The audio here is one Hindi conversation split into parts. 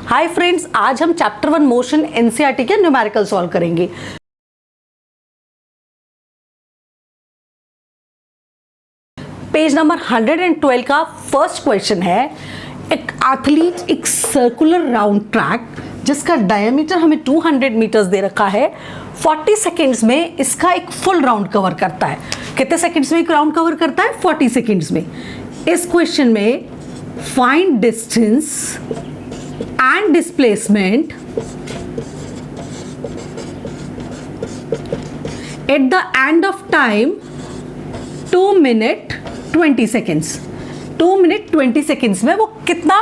हाय फ्रेंड्स, आज हम चैप्टर 1 मोशन एनसीईआरटी के न्यूमेरिकल सॉल्व करेंगे। पेज नंबर 112 का फर्स्ट क्वेश्चन है, एक एथलीट एक सर्कुलर राउंड ट्रैक जिसका डायमीटर हमें 200 मीटर्स दे रखा है, 40 सेकेंड्स में इसका एक फुल राउंड कवर करता है। कितने सेकेंड्स में एक राउंड कवर करता है? 40 सेकेंड्स में। इस क्वेश्चन में find distance and displacement at the end of time 2 minute 20 seconds। 2 minute 20 seconds में वो कितना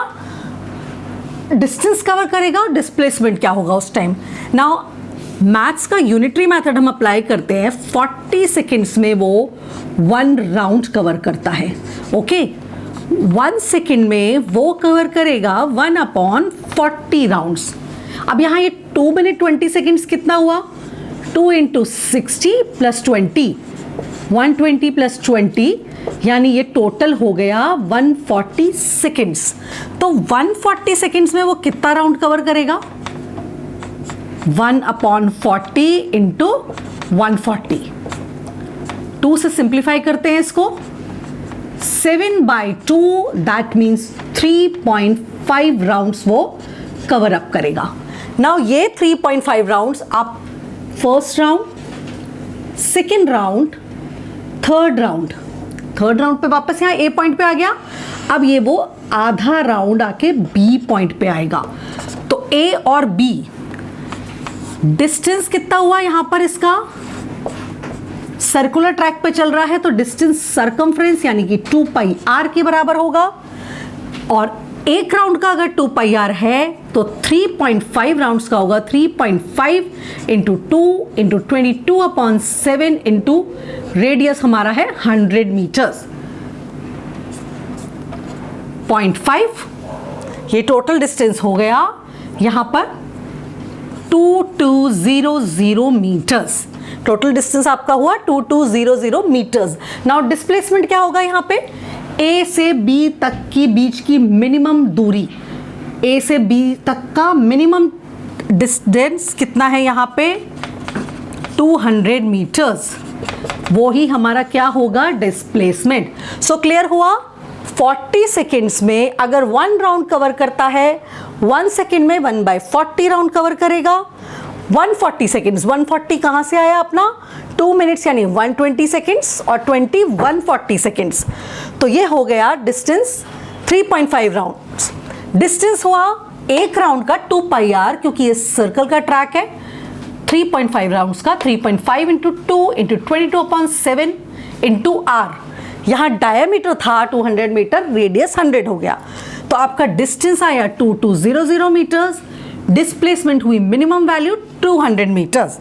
डिस्टेंस कवर करेगा और डिस्प्लेसमेंट क्या होगा उस टाइम। नाउ मैथ्स का यूनिटरी मेथड हम अप्लाई करते हैं। 40 सेकेंड्स में वो 1 राउंड कवर करता है। ओके 1 सेकेंड में वो कवर करेगा 1/40 राउंड्स। अब यहाँ ये 2 मिनट 20 सेकेंड्स कितना हुआ? 2 × 60 + 20, 120 + 20, यानी ये टोटल हो गया 140 सेकेंड्स। तो 140 सेकेंड्स में वो कितना राउंड कवर करेगा? 1/40 × 140। 2 से सिंप्लीफाई करते हैं इसको। 7/2 दैट मीन्स 3.5 राउंड्स वो कवर अप करेगा। नाउ ये 3.5 राउंड्स आप first round, second round, third round पे वापस यहाँ ए पॉइंट पे आ गया। अब ये वो आधा राउंड आके बी पॉइंट पे आएगा। तो ए और बी डिस्टेंस कितना हुआ यहाँ पर? इसका सर्कुलर ट्रैक पे चल रहा है तो डिस्टेंस सरकमफ्रेंस यानी कि 2πr के बराबर होगा। और एक राउंड का अगर 2πr है तो 3.5 राउंड्स का होगा। 3.5 × 2 × 22/7 × रेडियस हमारा है 100 मीटर्स। 0.5 ये टोटल डिस्टेंस हो गया यहां पर 2200 मीटर्स। टोटल डिस्टेंस आपका हुआ 2200 मीटर्स। नाउ डिस्प्लेसमेंट क्या होगा यहाँ पे? ए से बी तक की बीच की मिनिमम दूरी, ए से बी तक का मिनिमम डिस्टेंस कितना है यहाँ पे? 200 मीटर्स। वो ही हमारा क्या होगा? डिस्प्लेसमेंट। सो क्लियर हुआ? 40 सेकेंड्स में अगर 1 राउंड कवर करता है, 1 सेकेंड में 1/40 राउंड कवर करेगा। 140 सेकेंड्स, 140 कहाँ से आया अपना? 2 मिनट्स यानी 120 सेकेंड्स और 20 140 सेकेंड्स। तो ये हो गया डिस्टेंस 3.5 राउंड्स। डिस्टेंस हुआ एक राउंड का 2πr, क्योंकि ये सर्कल का ट्रैक है। 3.5 राउंड्स का 3.5 × 2 × 22/7 × r। यहाँ डायमीटर था 200 मीटर, रेडियस 100 हो गया। तो आपका डिस्टेंस आया 2200 मीटर्स। डिस्प्लेसमेंट हुई मिनिमम वैल्यू 200 मीटर्स।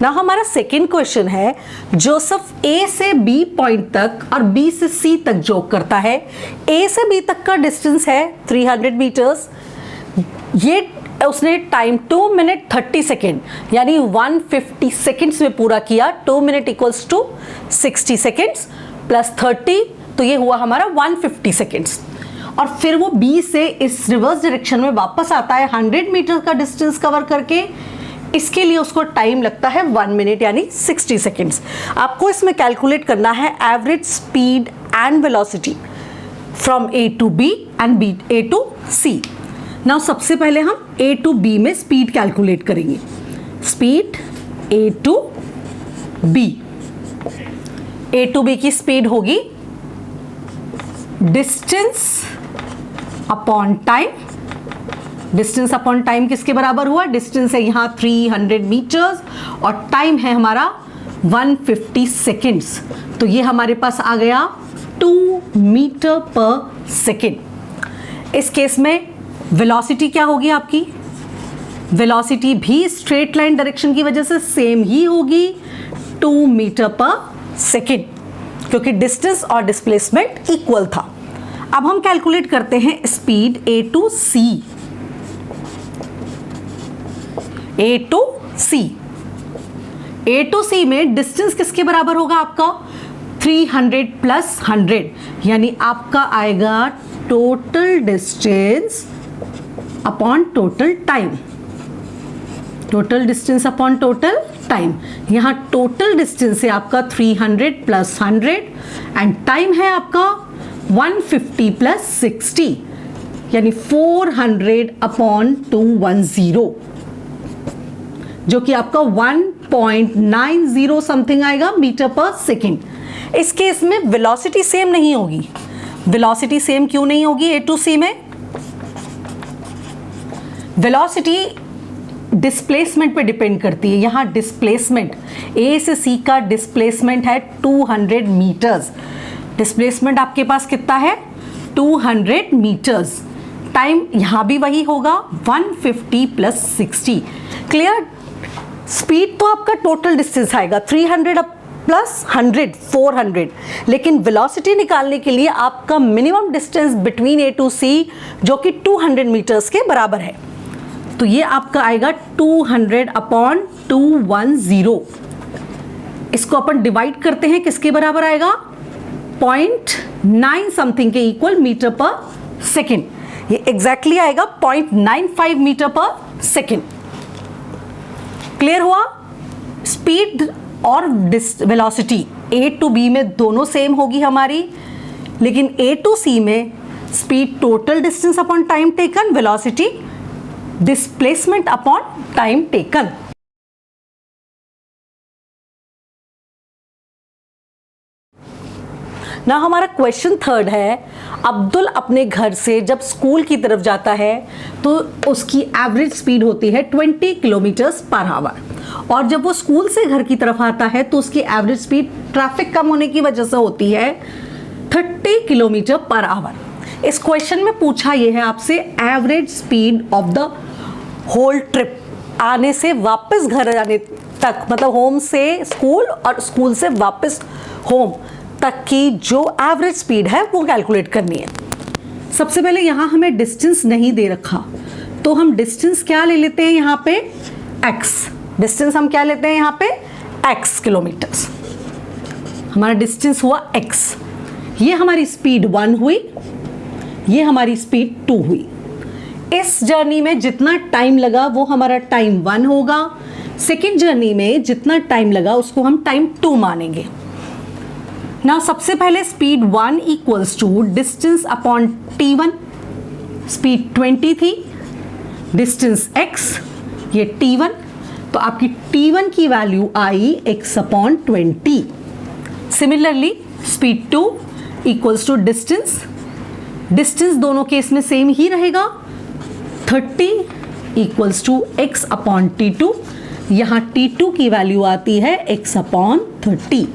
ना हमारा सेकेंड क्वेश्चन है, जोसेफ ए से बी पॉइंट तक और बी से सी तक जॉग करता है। ए से बी तक का डिस्टेंस है 300 मीटर्स। ये उसने टाइम 2 मिनट 30 सेकेंड यानी 150 सेकेंड्स में पूरा किया। 2 मिनट = 60 सेकेंड्स + 30, तो ये हुआ हमारा 150 सेकेंड्स। और फिर वो बी से इस रिवर्स डायरेक्शन में वापस आता है 100 मीटर का डिस्टेंस कवर करके। इसके लिए उसको टाइम लगता है 1 मिनट यानी 60 सेकेंड्स। आपको इसमें कैलकुलेट करना है average speed and velocity from A to B and B A to C. Now सबसे पहले हम ए टू बी में स्पीड कैलकुलेट करेंगे। Speed A to B, A to B की स्पीड होगी distance upon time. Distance upon time किसके बराबर हुआ? डिस्टेंस है यहाँ 300 मीटर्स और टाइम है हमारा 150 सेकेंड्स। तो ये हमारे पास आ गया 2 मीटर पर सेकेंड। इस केस में वेलोसिटी क्या होगी आपकी? वेलोसिटी भी स्ट्रेट लाइन डायरेक्शन की वजह से सेम ही होगी, 2 मीटर पर सेकेंड, क्योंकि डिस्टेंस और डिस्प्लेसमेंट इक्वल था। अब हम कैलकुलेट करते हैं speed A to C. A to C, A to C में डिस्टेंस किसके बराबर होगा आपका? 300 + 100 यानी आपका आएगा total distance upon total time, total distance upon total time. यहाँ टोटल डिस्टेंस है आपका 300 प्लस 100 एंड टाइम है आपका 150 प्लस 60 यानी 400 अपॉन 210 जो कि आपका 1.90 समथिंग आएगा मीटर पर सेकेंड। इस केस में वेलोसिटी सेम नहीं होगी। वेलोसिटी सेम क्यों नहीं होगी? ए टू सी में वेलोसिटी डिस्प्लेसमेंट पे डिपेंड करती है। यहाँ डिस्प्लेसमेंट ए से सी का डिस्प्लेसमेंट है 200 मीटर्स। डिस्प्लेसमेंट आपके पास कितना है? 200 मीटर्स। टाइम यहाँ भी वही होगा 150 प्लस 60। क्लियर? स्पीड तो आपका टोटल डिस्टेंस आएगा 300 प्लस 100 400, लेकिन वेलोसिटी निकालने के लिए आपका minimum distance between A to C जो कि 200 मीटर्स के बराबर है। तो ये आपका आएगा 200 अपॉन 210। इसको अपन डिवाइड करते हैं, किसके बराबर आएगा? 0.9 समथिंग के इक्वल मीटर पर सेकेंड। ये एग्जैक्टली आएगा 0.95 मीटर पर सेकेंड। क्लियर हुआ? स्पीड और वेलोसिटी ए टू बी में दोनों सेम होगी हमारी, लेकिन ए टू सी में speed total distance upon time taken, velocity displacement upon time taken. ना हमारा क्वेश्चन थर्ड है, अब्दुल अपने घर से जब स्कूल की तरफ जाता है तो उसकी एवरेज स्पीड होती है 20 किलोमीटर्स पर आवर, और जब वो स्कूल से घर की तरफ आता है तो उसकी एवरेज स्पीड ट्रैफिक कम होने की वजह से होती है 30 किलोमीटर पर आवर। इस क्वेश्चन में पूछा यह है आपसे average speed of the whole trip, आने से वापस घर आने तक, मतलब होम से स्कूल और स्कूल से वापस होम तक की जो एवरेज स्पीड है वो कैलकुलेट करनी है। सबसे पहले यहाँ हमें डिस्टेंस नहीं दे रखा, तो हम डिस्टेंस क्या ले लेते हैं यहाँ पे? x। डिस्टेंस हम क्या लेते हैं यहाँ पे? x kilometres. हमारा डिस्टेंस हुआ x। ये हमारी स्पीड 1 हुई, ये हमारी स्पीड 2 हुई। इस जर्नी में जितना टाइम लगा वो हमारा टाइम 1 होगा। सेकेंड जर्नी में जितना टाइम लगा उसको हम टाइम 2 मानेंगे। ना सबसे पहले speed 1 equals to distance upon t1। Speed 20 थी, डिस्टेंस x, ये t1, तो आपकी t1 की वैल्यू आई x अपॉन 20। Similarly speed 2 equals to distance, distance दोनों केस में सेम ही रहेगा, 30 equals to x upon t2। यहाँ t2 की वैल्यू आती है x अपॉन 30।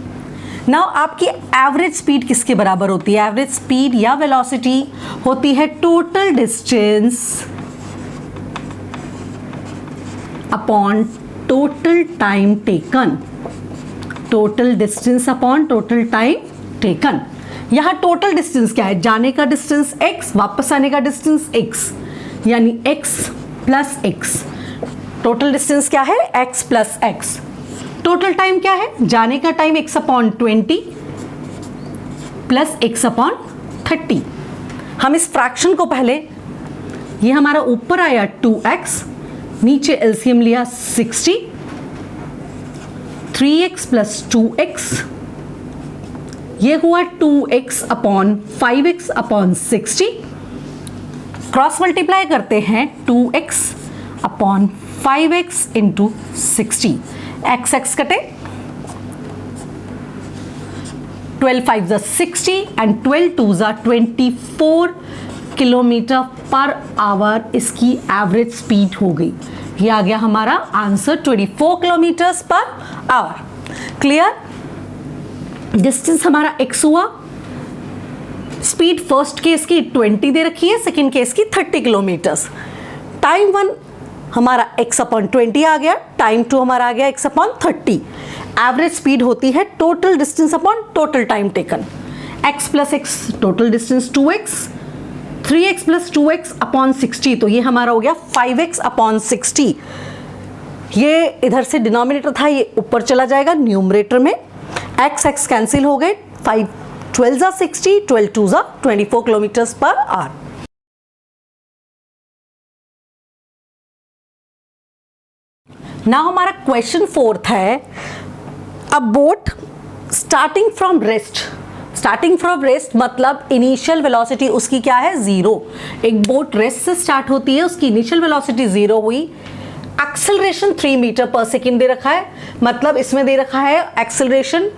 नाउ आपकी एवरेज स्पीड किसके बराबर होती है? एवरेज स्पीड या वेलोसिटी होती है total distance upon total time taken. Total distance upon total time taken. यहाँ टोटल डिस्टेंस क्या है? जाने का डिस्टेंस x, वापस आने का डिस्टेंस x, यानी x plus x। Total distance क्या है? x plus x। Total time क्या है? जाने का टाइम x अपॉन 20 प्लस x अपॉन 30। हम इस फ्रैक्शन को पहले, ये हमारा ऊपर आया 2x, नीचे एलसीएम लिया 60, 3x प्लस 2x, ये हुआ 2x upon 5x upon 60। Cross multiply करते हैं 2x upon 5x into 60। x x कटे, 12 5 60 एंड 12 2 24 किलोमीटर पर आवर इसकी एवरेज स्पीड हो गई। ये आ गया हमारा answer 24 kilometres per hour. Clear? Distance हमारा x हुआ, स्पीड फर्स्ट केस की 20 दे रखी है, सेकेंड केस की 30 किलोमीटर्स। टाइम 1 हमारा x अपॉन 20 आ गया, टाइम 2 हमारा आ गया x अपॉन 30। एवरेज स्पीड होती है total distance upon total time taken. x plus x total distance 2x, 3x plus 2x upon 60, तो ये हमारा हो गया 5x अपॉन 60। ये इधर से डिनोमिनेटर था, ये ऊपर चला जाएगा न्यूमरेटर में, x x कैंसिल हो गए, 5 12 जा 60, 12 2 जा 24 किलोमीटर्स पर आवर। ना हमारा क्वेश्चन 4 है, अ बोट स्टार्टिंग फ्रॉम रेस्ट मतलब इनिशियल वेलोसिटी उसकी क्या है, 0। एक बोट रेस्ट से स्टार्ट होती है, उसकी इनिशियल वेलोसिटी 0 हुई। एक्सेलरेशन 3 मीटर पर सेकेंड दे रखा है, मतलब इसमें दे रखा है acceleration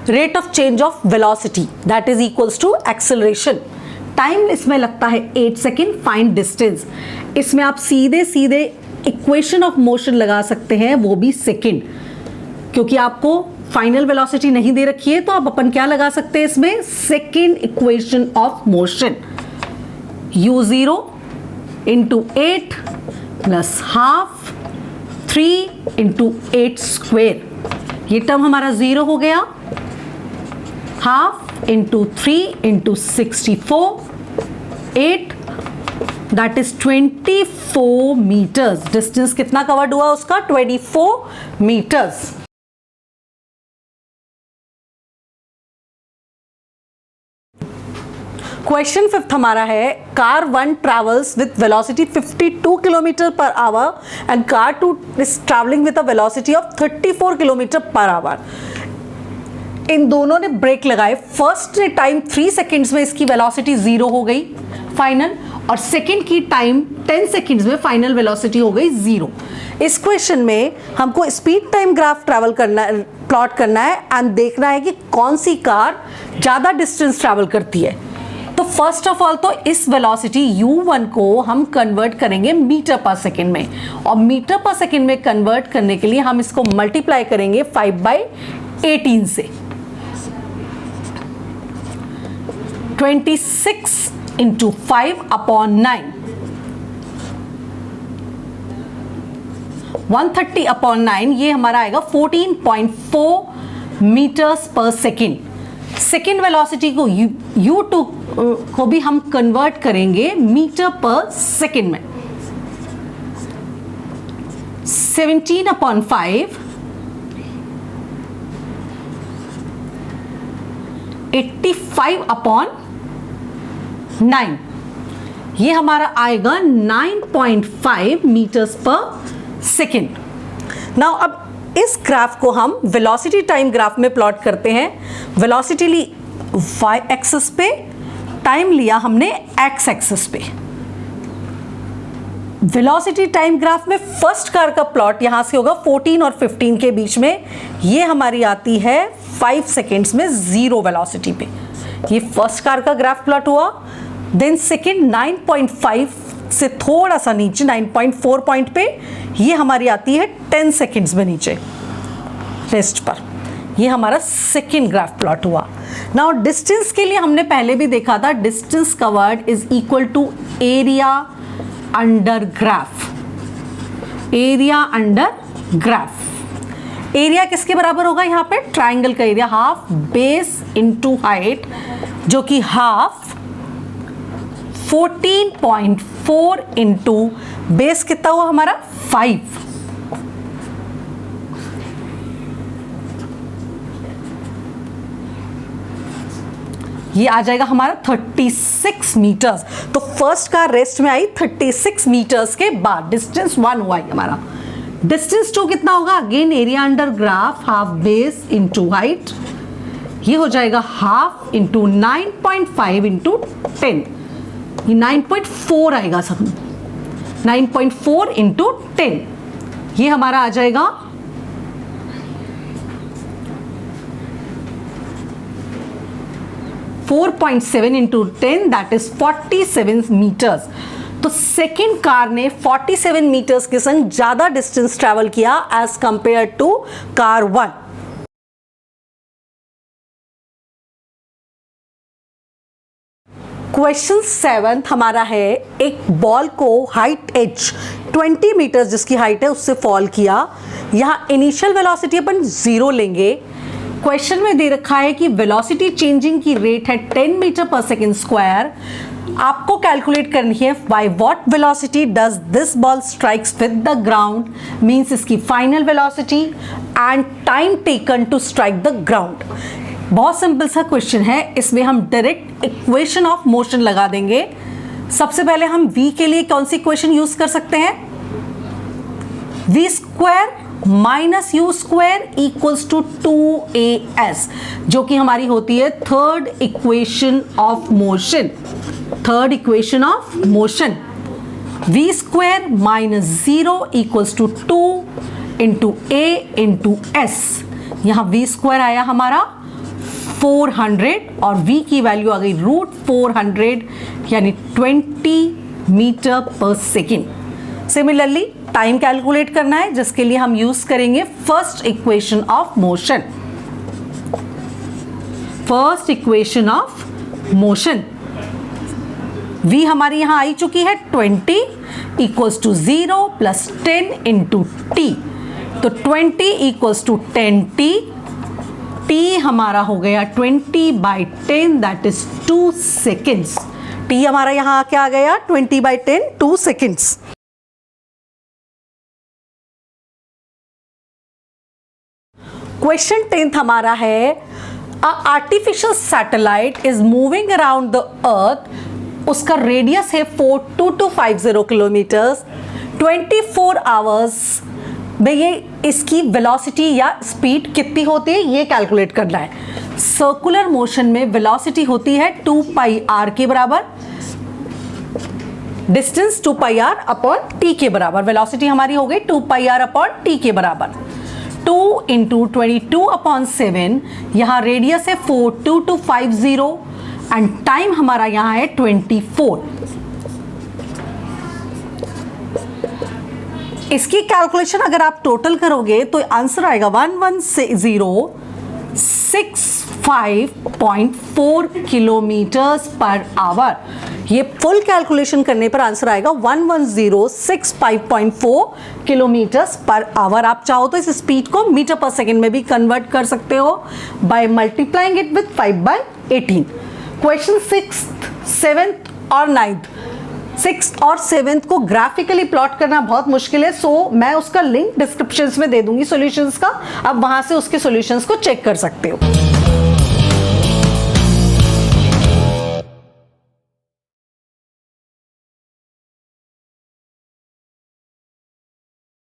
rate of change of velocity that is equals to acceleration. Time इसमें लगता है 8 सेकेंड। फाइंड डिस्टेंस, इसमें आप सीधे सीधे इक्वेशन ऑफ मोशन लगा सकते हैं, वो भी सेकेंड, क्योंकि आपको फाइनल वेलोसिटी नहीं दे रखी है, तो आप अपन क्या लगा सकते हैं इसमें, second equation of motion. u0 into 8 plus half 3 into 8 square, ये टर्म हमारा 0 हो गया। Half into 3 into 64 8 that is 24 metres. Distance कितना कवर्ड हुआ उसका, 24 मीटर्स। क्वेश्चन 5 हमारा है, car 1 travels with velocity 52 kilometre per hour and car 2 is travelling with a velocity of 34 kilometre per hour. इन दोनों ने ब्रेक लगाए, फर्स्ट ने टाइम 3 सेकेंड्स में इसकी वेलोसिटी 0 हो गई फाइनल, और सेकेंड की टाइम 10 सेकेंड्स में फाइनल वेलोसिटी हो गई 0। इस क्वेश्चन में हमको स्पीड टाइम ग्राफ ट्रैवल करना है, प्लॉट करना है एंड देखना है कि कौन सी कार ज़्यादा डिस्टेंस ट्रैवल करती है। तो फर्स्ट ऑफ ऑल तो इस वेलोसिटी u1 को हम कन्वर्ट करेंगे मीटर पर सेकेंड में, और मीटर पर सेकेंड में कन्वर्ट करने के लिए हम इसको मल्टीप्लाई करेंगे 5/18 से। 26 इंटू 5/9, 130/9, ये हमारा आएगा 14.4 मीटर्स पर सेकेंड। सेकेंड वेलोसिटी को u2 को भी हम कन्वर्ट करेंगे मीटर पर सेकेंड में। 17/5 85/9, ये हमारा आएगा 9.5 मीटर्स पर सेकेंड। नाउ अब इस ग्राफ को हम वेलोसिटी टाइम ग्राफ में प्लॉट करते हैं। वेलोसिटी ली y एक्सिस पे, टाइम लिया हमने x एक्सिस पे। वेलोसिटी टाइम ग्राफ में फर्स्ट कार का प्लॉट यहां से होगा 14 और 15 के बीच में, ये हमारी आती है 5 सेकेंड्स में 0 वेलोसिटी पे। ये फर्स्ट कार का ग्राफ प्लॉट हुआ। देन सेकेंड 9.5 से थोड़ा सा नीचे 9.4 पॉइंट पे, ये हमारी आती है 10 सेकेंड्स में नीचे रेस्ट पर। ये हमारा सेकेंड ग्राफ प्लॉट हुआ। नाउ डिस्टेंस के लिए हमने पहले भी देखा था, distance covered is equal to area under graph. Area under graph, area किसके बराबर होगा यहाँ पे, ट्राइंगल का area, half base into height, जो कि हाफ 14.4 इंटू बेस कितना हुआ हमारा 5, ये आ जाएगा हमारा 36 मीटर्स। तो फर्स्ट कार रेस्ट में आई 36 मीटर्स के बाद, डिस्टेंस 1 हुआ है हमारा। डिस्टेंस 2 कितना होगा, again area under graph, half base into height, ये हो जाएगा हाफ इंटू 9.5 इंटू 10, ये 9.4 आएगा सब, 9.4 इंटू 10, ये हमारा आ जाएगा 4.7 इंटू 10 दैट इज 47 मीटर्स। तो सेकेंड कार ने 47 मीटर्स के संग ज्यादा डिस्टेंस ट्रैवल किया as compare to car 1। Question 7 हमारा है, एक बॉल को हाइट h 20 मीटर जिसकी हाइट है उससे फॉल किया। यहाँ इनिशियल वेलोसिटी अपन 0 लेंगे। क्वेश्चन में दे रखा है कि वेलोसिटी चेंजिंग की रेट है 10 मीटर पर सेकेंड स्क्वायर। आपको कैलकुलेट करनी है by what velocity does this ball strikes with the ground, means इसकी final velocity and time taken to strike the ground. बहुत सिंपल सा क्वेश्चन है, इसमें हम डायरेक्ट इक्वेशन ऑफ मोशन लगा देंगे। सबसे पहले हम v के लिए कौन सी इक्वेशन यूज कर सकते हैं? v square minus u square equals to 2as, जो कि हमारी होती है third equation of motion. Third equation of motion, v square minus 0 equals to 2 into a into s। यहां v स्क्वायर आया हमारा 400 और v की वैल्यू आ गई √400 यानी 20 metre per second. Similarly time calculate करना है, जिसके लिए हम यूज करेंगे first equation of motion. First equation of motion, v हमारी यहां आई चुकी है 20 equals to 0 plus 10 into t, तो 20 इक्वल्स टू 10t, t हमारा हो गया 20/10 दैट इज 2 सेकेंड्स। t हमारा यहां क्या आ गया 20/10 2 सेकेंड्स। क्वेश्चन 10th हमारा है artificial satellite is moving around the earth, उसका रेडियस है 42250 किलोमीटर्स, 24 आवर्स में ये इसकी वेलोसिटी या स्पीड कितनी होती है ये कैलकुलेट करना है। सर्कुलर मोशन में वेलोसिटी होती है 2πr के बराबर, डिस्टेंस 2πr अपॉन t के बराबर, वेलोसिटी हमारी हो गई 2πr अपॉन t के बराबर। 2 इंटू 22/7, यहाँ रेडियस है 42250 एंड टाइम हमारा यहाँ है 24। इसकी कैलकुलेशन अगर आप टोटल करोगे तो आंसर आएगा 110665.4 किलोमीटर्स पर आवर। ये फुल कैलकुलेशन करने पर आंसर आएगा 110665.4 किलोमीटर्स पर आवर। आप चाहो तो इस स्पीड को मीटर पर सेकेंड में भी कन्वर्ट कर सकते हो by multiplying it with 5/18। Question 6th 7th और 9th, 6th और 7th को ग्राफिकली प्लॉट करना बहुत मुश्किल है, सो मैं उसका लिंक डिस्क्रिप्शन में दे दूंगी सॉल्यूशंस का, आप वहां से उसके सॉल्यूशंस को चेक कर सकते हो।